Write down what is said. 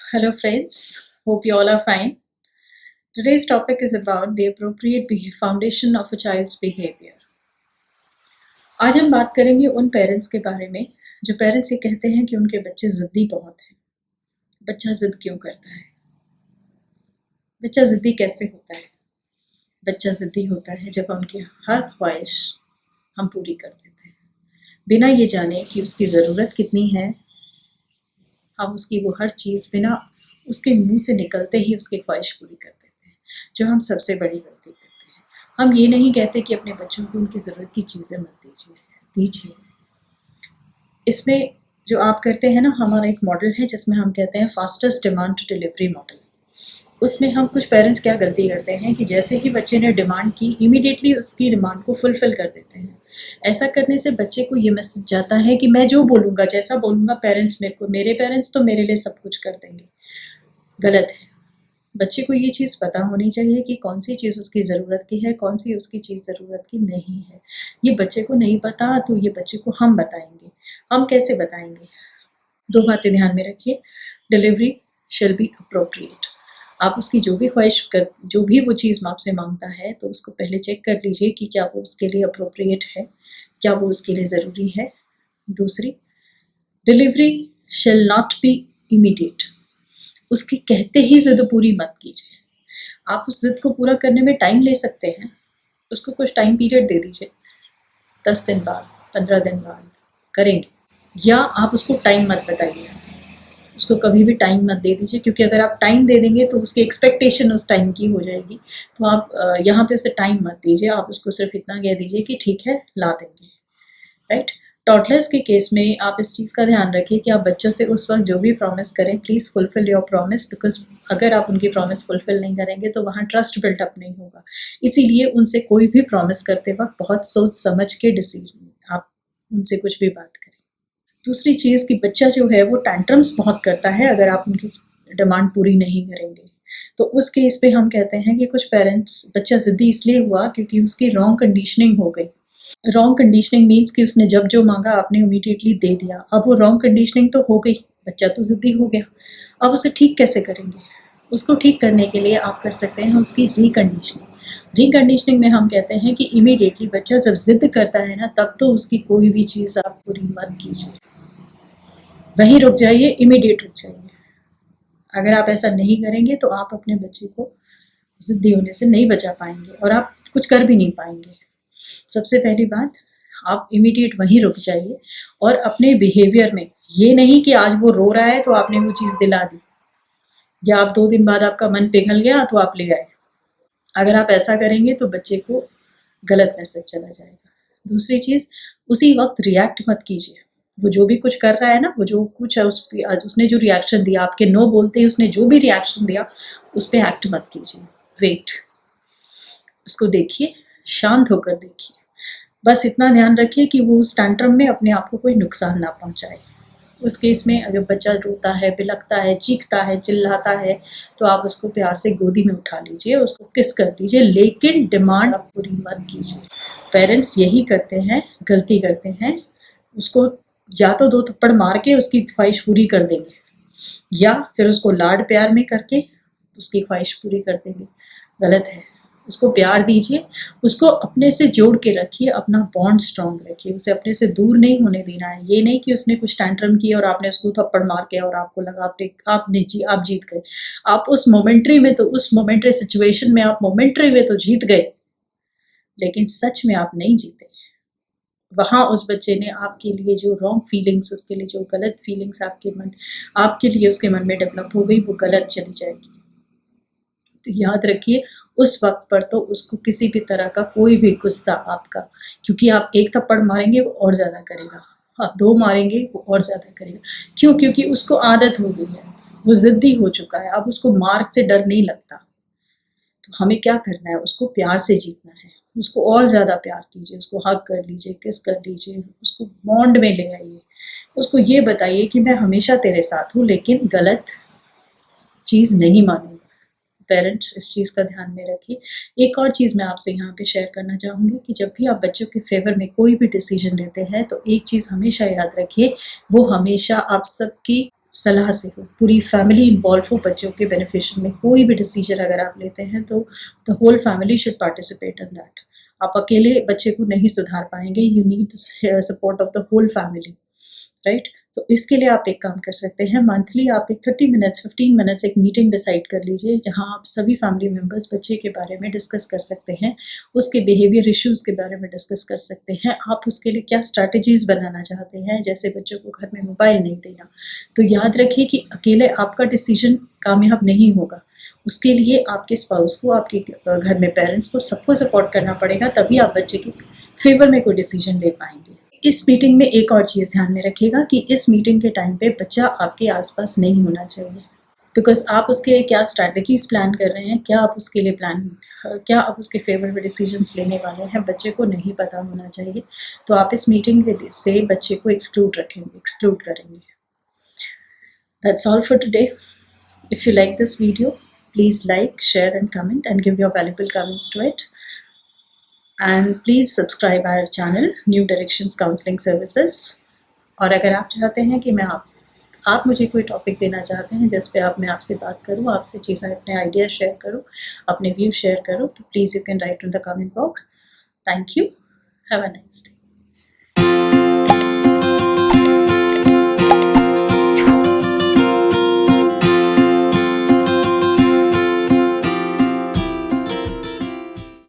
Hello, friends. Hope you all are fine. Today's topic is about the appropriate foundation of a child's behavior. आज हम बात करेंगे उन parents के बारे में जो पेरेंट्स ये कहते हैं कि उनके बच्चे जिद्दी बहुत हैं। बच्चा जिद क्यों करता है? बच्चा जिद्दी कैसे होता है? बच्चा जिद्दी होता है जब उनकी हर ख्वाहिश हम पूरी कर देते हैं, बिना ये जाने कि उसकी ज़रूरत कितनी है। हम उसकी वो हर चीज़ बिना उसके मुंह से निकलते ही उसकी ख्वाहिश पूरी कर देते हैं, जो हम सबसे बड़ी गलती करते हैं। हम ये नहीं कहते कि अपने बच्चों को उनकी ज़रूरत की चीज़ें मत दीजिए। इसमें जो आप करते हैं ना, हमारा एक मॉडल है जिसमें हम कहते हैं fastest demand to delivery model. उसमें हम कुछ पेरेंट्स क्या गलती करते हैं कि जैसे ही बच्चे ने डिमांड की, इमीडिएटली उसकी डिमांड को फुलफिल कर देते हैं। ऐसा करने से बच्चे को ये मैसेज जाता है कि मैं जो बोलूँगा, जैसा बोलूँगा, मेरे पेरेंट्स तो मेरे लिए सब कुछ कर देंगे। गलत है। बच्चे को ये चीज़ पता होनी चाहिए कि कौन सी चीज़ उसकी ज़रूरत की है, कौन सी उसकी चीज़ ज़रूरत की नहीं है। ये बच्चे को नहीं पता, तो ये बच्चे को हम बताएंगे। हम कैसे बताएंगे? 2 बातें ध्यान में रखिए। Delivery shall be appropriate. आप उसकी जो भी वो चीज़ आपसे मांगता है, तो उसको पहले चेक कर लीजिए कि क्या वो उसके लिए अप्रोप्रिएट है, क्या वो उसके लिए ज़रूरी है। दूसरी, delivery shall not be immediate. उसके कहते ही ज़िद पूरी मत कीजिए। आप उस ज़िद को पूरा करने में टाइम ले सकते हैं। उसको कुछ टाइम पीरियड दे दीजिए, 10 दिन बाद, 15 दिन बाद करेंगे। या आप उसको टाइम मत बताइए, उसको कभी भी टाइम मत दे दीजिए, क्योंकि अगर आप टाइम दे देंगे तो उसकी एक्सपेक्टेशन उस टाइम की हो जाएगी। तो आप यहाँ पे उसे टाइम मत दीजिए, आप उसको सिर्फ इतना कह दीजिए कि ठीक है, ला देंगे। राइट? टॉडलर्स के केस में आप इस चीज़ का ध्यान रखिए कि आप बच्चों से उस वक्त जो भी प्रॉमिस करें, please fulfil your promise, because अगर आप उनकी प्रॉमिस फुलफिल नहीं करेंगे तो वहाँ ट्रस्ट बिल्टअप नहीं होगा। इसीलिए उनसे कोई भी प्रॉमिस करते वक्त बहुत सोच समझ के डिसीजन आप उनसे कुछ भी बात करें। दूसरी चीज़ कि बच्चा जो है वो टैंट्रम्स बहुत करता है अगर आप उनकी डिमांड पूरी नहीं करेंगे। तो उस केस पे हम कहते हैं कि कुछ पेरेंट्स, बच्चा ज़िद्दी इसलिए हुआ क्योंकि उसकी रॉन्ग कंडीशनिंग हो गई। रॉन्ग कंडीशनिंग मीन्स कि उसने जब जो मांगा आपने इमीडिएटली दे दिया। अब वो रॉन्ग कंडीशनिंग तो हो गई, बच्चा तो ज़िद्दी हो गया। अब उसे ठीक कैसे करेंगे? उसको ठीक करने के लिए आप कर सकते हैं उसकी रिकंडीशनिंग। रिकंडीशनिंग में हम कहते हैं कि इमीडिएटली बच्चा जब ज़िद करता है ना, तब तो उसकी कोई भी चीज़ आप पूरी मत कीजिए, वहीं रुक जाइए, इमीडिएट रुक जाइए। अगर आप ऐसा नहीं करेंगे तो आप अपने बच्चे को ज़िद्दी होने से नहीं बचा पाएंगे और आप कुछ कर भी नहीं पाएंगे। सबसे पहली बात, आप इमीडिएट वहीं रुक जाइए और अपने बिहेवियर में ये नहीं कि आज वो रो रहा है तो आपने वो चीज़ दिला दी, या आप 2 दिन बाद आपका मन पिघल गया तो आप ले आए। अगर आप ऐसा करेंगे तो बच्चे को गलत मैसेज चला जाएगा। दूसरी चीज़, उसी वक्त रिएक्ट मत कीजिए। वो जो भी कुछ कर रहा है ना, वो जो कुछ है उसने जो रिएक्शन दिया, आपके नो बोलते ही उसने जो भी रिएक्शन दिया, उस पर एक्ट मत कीजिए। वेट, उसको देखिए, शांत होकर देखिए। बस इतना ध्यान रखिए कि वो उस टैंट्रम में अपने आप को कोई नुकसान ना पहुंचाए। उस केस में अगर बच्चा रोता है, बिलखता है, चीखता है, चिल्लाता है, तो आप उसको प्यार से गोदी में उठा लीजिए, उसको किस कर दीजिए, लेकिन डिमांड आप पूरी मत कीजिए। पेरेंट्स यही करते हैं, गलती करते हैं। उसको या तो 2 थप्पड़ मार के उसकी ख्वाहिश पूरी कर देंगे, या फिर उसको लाड प्यार में करके उसकी ख्वाहिश पूरी कर देंगे। गलत है। उसको प्यार दीजिए, उसको अपने से जोड़ के रखिए, अपना बॉन्ड स्ट्रॉन्ग रखिए, उसे अपने से दूर नहीं होने देना है। ये नहीं कि उसने कुछ टैंट्रम किया और आपने उसको थप्पड़ मार के और आपको लगा आप जीत गए। आप उस मोमेंट्री सिचुएशन में आप मोमेंट्री में तो जीत गए, लेकिन सच में आप नहीं जीते। वहाँ उस बच्चे ने आपके लिए जो रॉन्ग फीलिंग्स, उसके लिए जो गलत फीलिंग्स आपके लिए उसके मन में डेवलप हो गई, वो गलत चली जाएगी। तो याद रखिए, उस वक्त पर तो उसको किसी भी तरह का कोई भी गुस्सा आपका, क्योंकि आप 1 थप्पड़ मारेंगे वो और ज़्यादा करेगा, हाँ 2 मारेंगे वो और ज़्यादा करेगा। क्यों? क्योंकि उसको आदत हो गई है, वो ज़िद्दी हो चुका है। अब उसको मार से डर नहीं लगता। तो हमें क्या करना है? उसको प्यार से जीतना है। उसको और ज़्यादा प्यार कीजिए, उसको हग कर लीजिए, किस कर लीजिए, उसको बॉन्ड में ले आइए। उसको ये बताइए कि मैं हमेशा तेरे साथ हूँ, लेकिन गलत चीज़ नहीं मानूंगा। पेरेंट्स इस चीज़ का ध्यान में रखिए। एक और चीज़ मैं आपसे यहाँ पे शेयर करना चाहूँगी कि जब भी आप बच्चों के फेवर में कोई भी डिसीजन लेते हैं, तो एक चीज़ हमेशा याद रखिए, वो हमेशा आप सबकी सलाह से हो, पूरी फैमिली इन्वॉल्व हो बच्चों के बेनिफिशियल में। कोई भी डिसीजन अगर आप लेते हैं तो the whole family should participate in that. आप अकेले बच्चे को नहीं सुधार पाएंगे, you need support of the whole family, right. तो इसके लिए आप एक काम कर सकते हैं, मंथली आप एक 30 मिनट्स 15 मिनट्स एक मीटिंग डिसाइड कर लीजिए, जहां आप सभी फैमिली मेंबर्स बच्चे के बारे में डिस्कस कर सकते हैं, उसके बिहेवियर इश्यूज के बारे में डिस्कस कर सकते हैं, आप उसके लिए क्या स्ट्रैटेजीज बनाना चाहते हैं, जैसे बच्चों को घर में मोबाइल नहीं देना। तो याद रखिए कि अकेले आपका डिसीजन कामयाब नहीं होगा, उसके लिए आपके स्पाउस को, आपके घर में पेरेंट्स को, सबको सपोर्ट करना पड़ेगा, तभी आप बच्चे के फेवर में कोई डिसीजन ले पाएंगे। इस मीटिंग में एक और चीज़ ध्यान में रखिएगा कि इस मीटिंग के टाइम पे बच्चा आपके आसपास नहीं होना चाहिए, बिकॉज आप उसके लिए क्या स्ट्रैटेजीज प्लान कर रहे हैं, क्या आप उसके लिए क्या आप उसके फेवर में डिसीजंस लेने वाले हैं, बच्चे को नहीं पता होना चाहिए। तो आप इस मीटिंग से बच्चे को एक्सक्लूड करेंगे। That's all for today. If you like this video, please like, share and comment and give your valuable comments to it. And please subscribe our channel New Directions Counseling Services. और अगर आप चाहते हैं कि आप मुझे कोई टॉपिक देना चाहते हैं जिस पे मैं आपसे बात करूं, आपसे चीज़ें, अपने आइडिया शेयर करूं, अपने व्यू शेयर करूं, तो please you can write in the comment box. Thank you. Have a nice day.